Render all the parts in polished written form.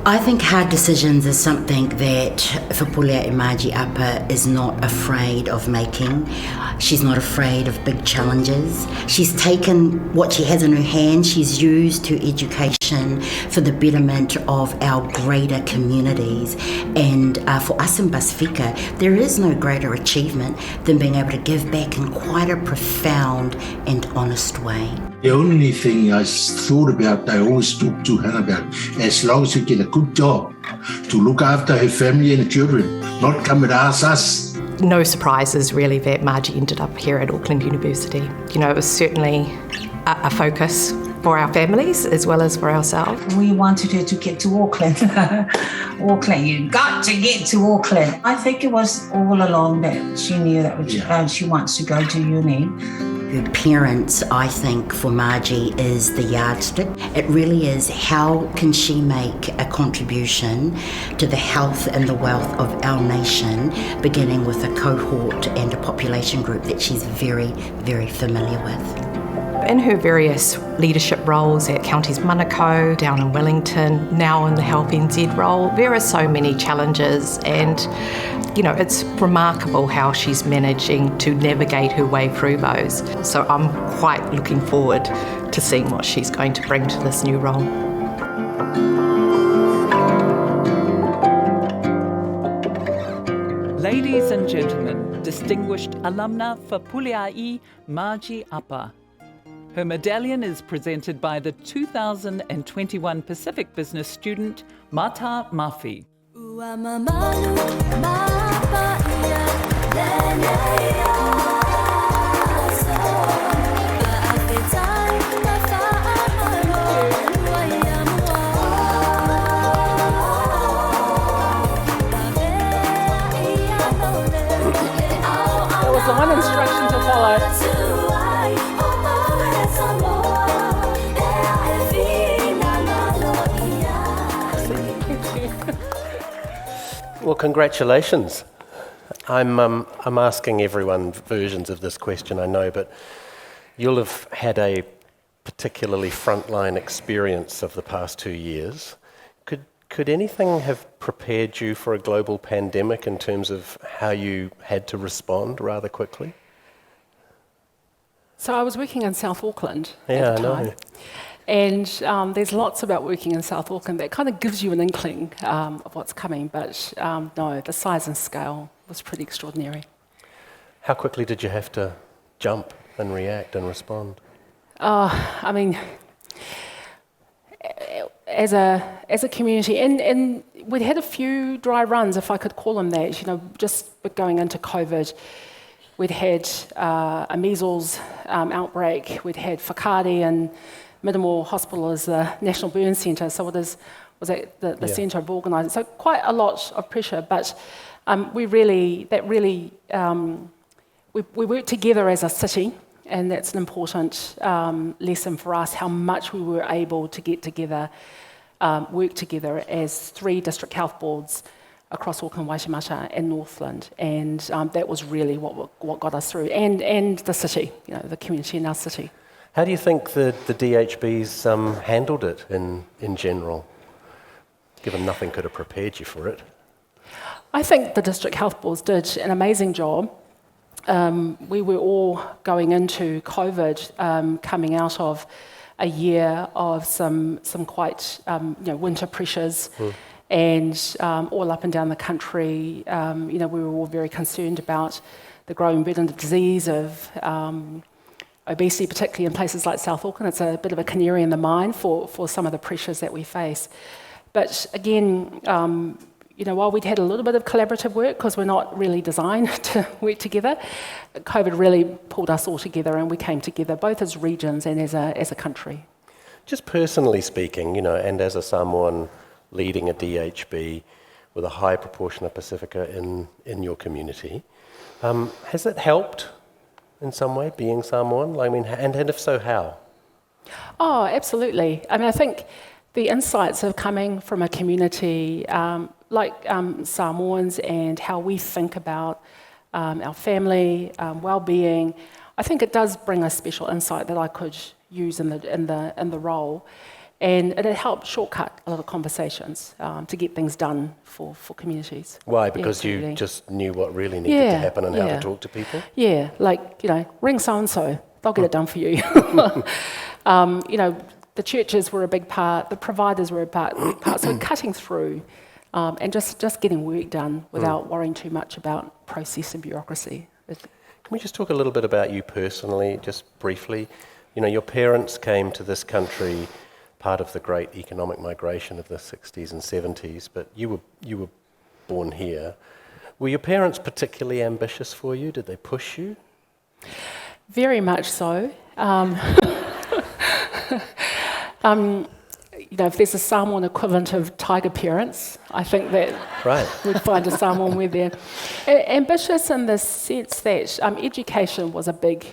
I think hard decisions is something that Fepulea'i Margie Apa is not afraid of making. She's not afraid of big challenges. She's taken what she has in her hand, she's used her education for the betterment of our greater communities. And for us in Pasifika, there is no greater achievement than being able to give back in quite a profound and honest way. The only thing I thought about, I always talk to her about, as long as you get a good job to look after her family and children, not come and ask us. No surprises really that Margie ended up here at Auckland University. You know, it was certainly a focus for our families as well as for ourselves. We wanted her to get to Auckland. Auckland, you got to get to Auckland. I think it was all along that she knew that she wants to go to uni. Her parents, I think, for Margie is the yardstick. It really is how can she make a contribution to the health and the wealth of our nation, beginning with a cohort and a population group that she's very, very familiar with. In her various leadership roles at Counties Manukau, down in Wellington, now in the Help NZ role, there are so many challenges, and you know, it's remarkable how she's managing to navigate her way through those. So I'm quite looking forward to seeing what she's going to bring to this new role. Ladies and gentlemen, distinguished alumna Fepulea'i Margie Apa. Her medallion is presented by the 2021 Pacific Business student, Mata Mafi. That was the one instruction to follow. Well, congratulations. I'm asking everyone versions of this question, I know, but you'll have had a particularly frontline experience of the past 2 years. Could anything have prepared you for a global pandemic in terms of how you had to respond rather quickly? So I was working in South Auckland Yeah, at the I time. know. And there's lots about working in South Auckland that kind of gives you an inkling of what's coming, but no, the size and scale was pretty extraordinary. How quickly did you have to jump and react and respond? I mean, as a community, and we'd had a few dry runs, if I could call them that, you know, just going into COVID. We'd had a measles outbreak, we'd had Whakaari and Middlemore Hospital is the National Burn Centre, so it was at the centre of organising. So quite a lot of pressure, but we worked together as a city, and that's an important lesson for us, how much we were able to get together, work together as 3 district health boards across Auckland, Waitemata and Northland, and that was really what got us through, and the city, you know, the community in our city. How do you think the DHBs handled it in general, given nothing could have prepared you for it? I think the district health boards did an amazing job. We were all going into COVID, coming out of a year of some quite winter pressures, and all up and down the country. We were all very concerned about the growing burden of disease, of obesity, particularly in places like South Auckland. It's a bit of a canary in the mine for some of the pressures that we face. But again, while we'd had a little bit of collaborative work, because we're not really designed to work together, COVID really pulled us all together, and we came together both as regions and as a country. Just personally speaking, and as a Samoan leading a DHB with a high proportion of Pasifika in your community, has it helped in some way, being Samoan? I mean, and if so, how? Oh, absolutely. I mean, I think the insights of coming from a community like Samoans and how we think about our family, well-being, I think it does bring a special insight that I could use in the role. And it helped shortcut a lot of conversations to get things done for communities. Why? Because absolutely. you just knew what really needed to happen and how to talk to people? Yeah, like, ring so-and-so, they'll get it done for you. The churches were a big part, the providers were a big part, so cutting through and just getting work done without worrying too much about process and bureaucracy. Can we just talk a little bit about you personally, just briefly? Your parents came to this country part of the great economic migration of the 60s and 70s, but you were born here. Were your parents particularly ambitious for you? Did they push you? Very much so. If there's a Samoan equivalent of tiger parents, I think that we'd find a Samoan with there. Ambitious in the sense that education was a big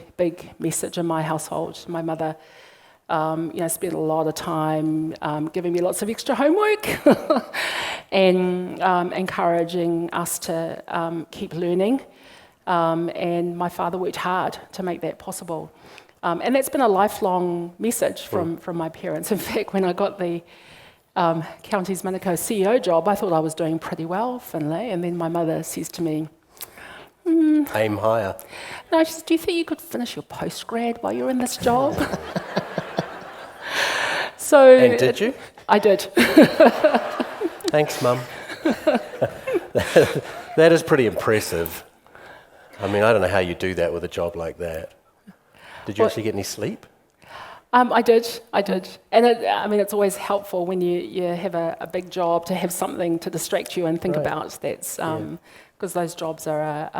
message in my household. My mother, spent a lot of time giving me lots of extra homework and encouraging us to keep learning. And my father worked hard to make that possible. And that's been a lifelong message from my parents. In fact, when I got the Counties Manukau CEO job, I thought I was doing pretty well, Finlay, and then my mother says to me, aim higher. No, she says, do you think you could finish your postgrad while you're in this job? And did you? I did. Thanks, Mum. That is pretty impressive. I mean, I don't know how you do that with a job like that. Did you actually get any sleep? I did. And it's always helpful when you have a big job to have something to distract you and think about. That's because those jobs are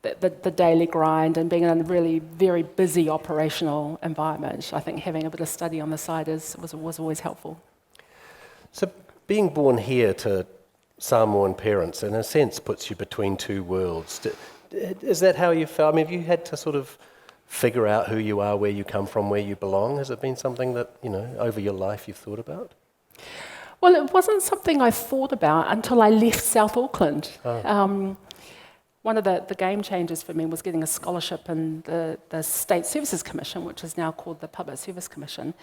the daily grind, and being in a really very busy operational environment. I think having a bit of study on the side was always helpful. So being born here to Samoan parents, in a sense, puts you between two worlds. Is that how you felt? I mean, have you had to sort of figure out who you are, where you come from, where you belong? Has it been something that, over your life you've thought about? Well, it wasn't something I thought about until I left South Auckland. One of the game changers for me was getting a scholarship in the State Services Commission, which is now called the Public Service Commission.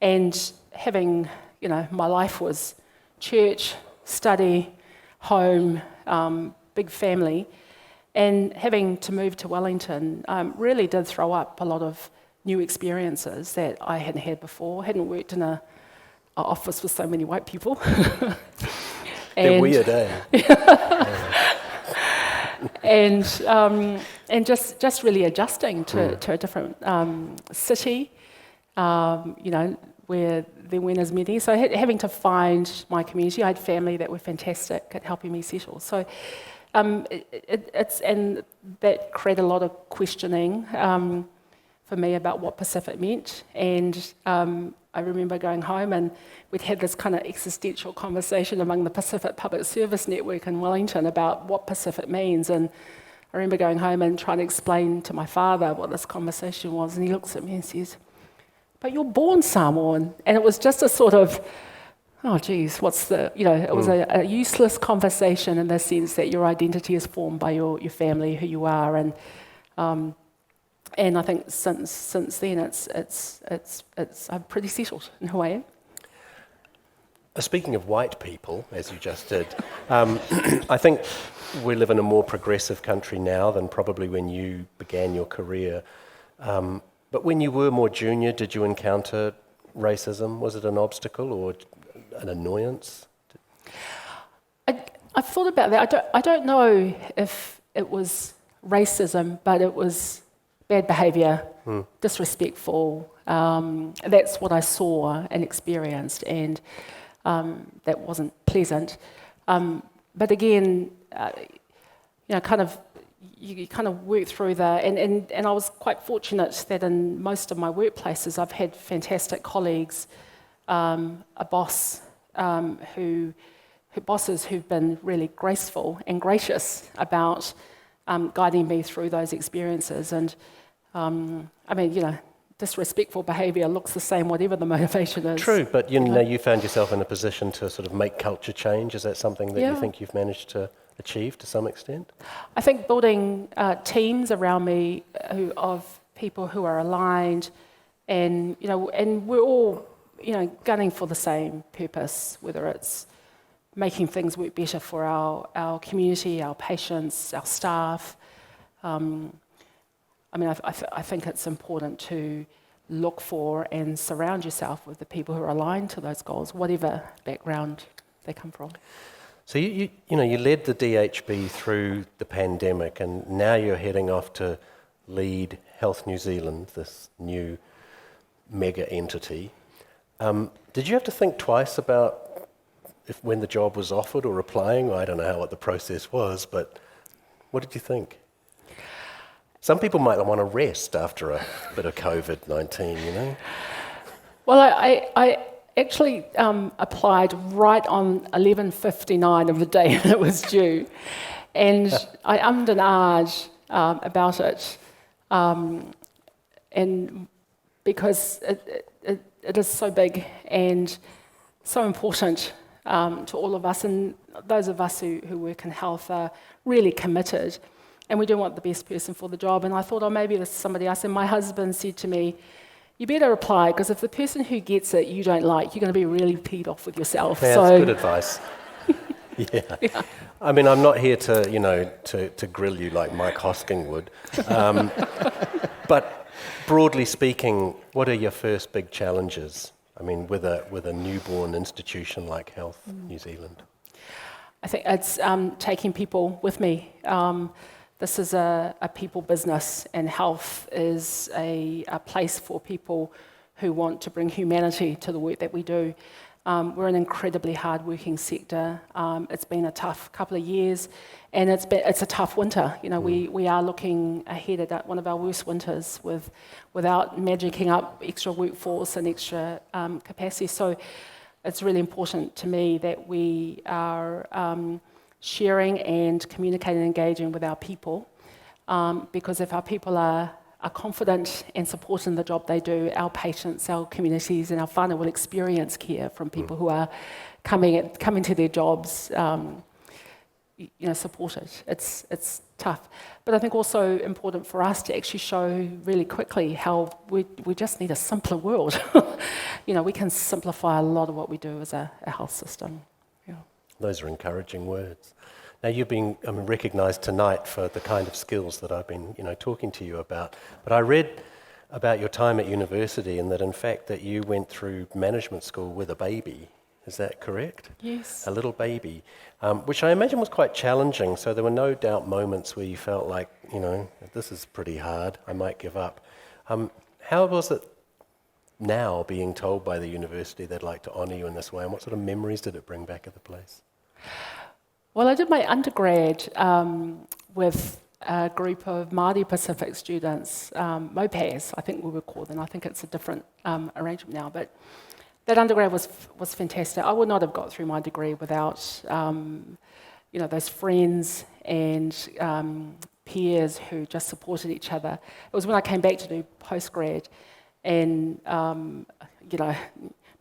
And having, my life was church, study, home, big family. And having to move to Wellington really did throw up a lot of new experiences that I hadn't had before. I hadn't worked in an office with so many white people. They're weird, eh? and just really adjusting to a different city, where there weren't as many. So having to find my community. I had family that were fantastic at helping me settle. So. And that created a lot of questioning for me about what Pacific meant. And I remember going home and we'd had this kind of existential conversation among the Pacific Public Service Network in Wellington about what Pacific means. And I remember going home and trying to explain to my father what this conversation was. And he looks at me and says, "But you're born Samoan." And it was just a sort of, oh, geez, it was a useless conversation in the sense that your identity is formed by your family, who you are, and I think since then I'm pretty settled in who I am. Speaking of white people, as you just did, I think we live in a more progressive country now than probably when you began your career. But when you were more junior, did you encounter racism? Was it an obstacle or an annoyance? I've thought about that. I don't know if it was racism, but it was bad behaviour, disrespectful. That's what I saw and experienced, and that wasn't pleasant. But again, you kind of work through that, and I was quite fortunate that in most of my workplaces I've had fantastic colleagues, a boss bosses who've been really graceful and gracious about guiding me through those experiences. And disrespectful behaviour looks the same whatever the motivation is. True, but you found yourself in a position to sort of make culture change. Is that something that you think you've managed to achieve to some extent? I think building teams around me of people who are aligned, and we're all gunning for the same purpose, whether it's making things work better for our community, our patients, our staff. I think it's important to look for and surround yourself with the people who are aligned to those goals, whatever background they come from. So you led the DHB through the pandemic, and now you're heading off to lead Health New Zealand, this new mega entity. Did you have to think twice about when the job was offered or applying? I don't know what the process was, but what did you think? Some people might want to rest after a bit of COVID-19, Well, I actually applied right on 11:59 of the day that it was due, and I ummed and ahed about it, and because it is so big and so important to all of us, and those of us who work in health are really committed, and we do want the best person for the job. And I thought, maybe there's somebody else. And my husband said to me, you better apply, because if the person who gets it you don't like, you're going to be really peed off with yourself. Yeah, that's good advice. Yeah. I mean, I'm not here to grill you like Mike Hosking would. But broadly speaking, what are your first big challenges? I mean, with a newborn institution like Health New Zealand. I think it's taking people with me. This is a people business, and health is a place for people who want to bring humanity to the work that we do. We're an incredibly hard-working sector. It's been a tough couple of years, and it's a tough winter. We are looking ahead at one of our worst winters without magicking up extra workforce and extra capacity. So it's really important to me that we are sharing and communicating and engaging with our people, because if our people are confident and supporting the job they do, our patients, our communities and our whānau will experience care from people who are coming to their jobs supported. It's tough. But I think also important for us to actually show really quickly how we just need a simpler world. We can simplify a lot of what we do as a health system. Yeah. Those are encouraging words. Now, you've been recognised tonight for the kind of skills that I've been, talking to you about. But I read about your time at university, and that in fact that you went through management school with a baby. Is that correct? Yes. A little baby, which I imagine was quite challenging. So there were no doubt moments where you felt like, this is pretty hard, I might give up. How was it now being told by the university they'd like to honour you in this way, and what sort of memories did it bring back at the place? Well, I did my undergrad with a group of Māori Pacific students, MOPAs, I think we were called, and I think it's a different arrangement now, but that undergrad was fantastic. I would not have got through my degree without those friends and peers who just supported each other. It was when I came back to do postgrad, and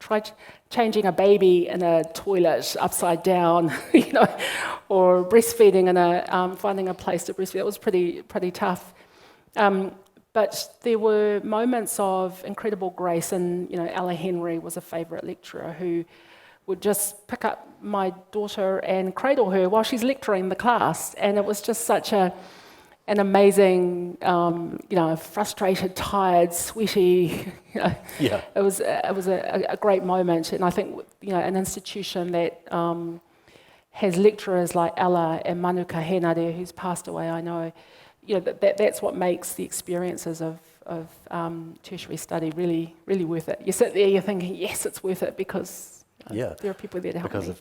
tried changing a baby in a toilet upside down, or breastfeeding and finding a place to breastfeed. It was pretty tough. But there were moments of incredible grace, and Ella Henry was a favourite lecturer who would just pick up my daughter and cradle her while she's lecturing the class, and it was just such an amazing, frustrated, tired, sweaty. Yeah. It was a great moment, and I think an institution that has lecturers like Ella and Manuka Henare, who's passed away, I know. That's what makes the experiences of tertiary study really, really worth it. You sit there, you're thinking, yes, it's worth it, because there are people there to help because me. of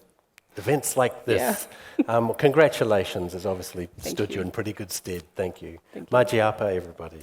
events like this. Yeah. Congratulations, has obviously stood you in pretty good stead. Thank you. Thank you. Margie Apa, everybody.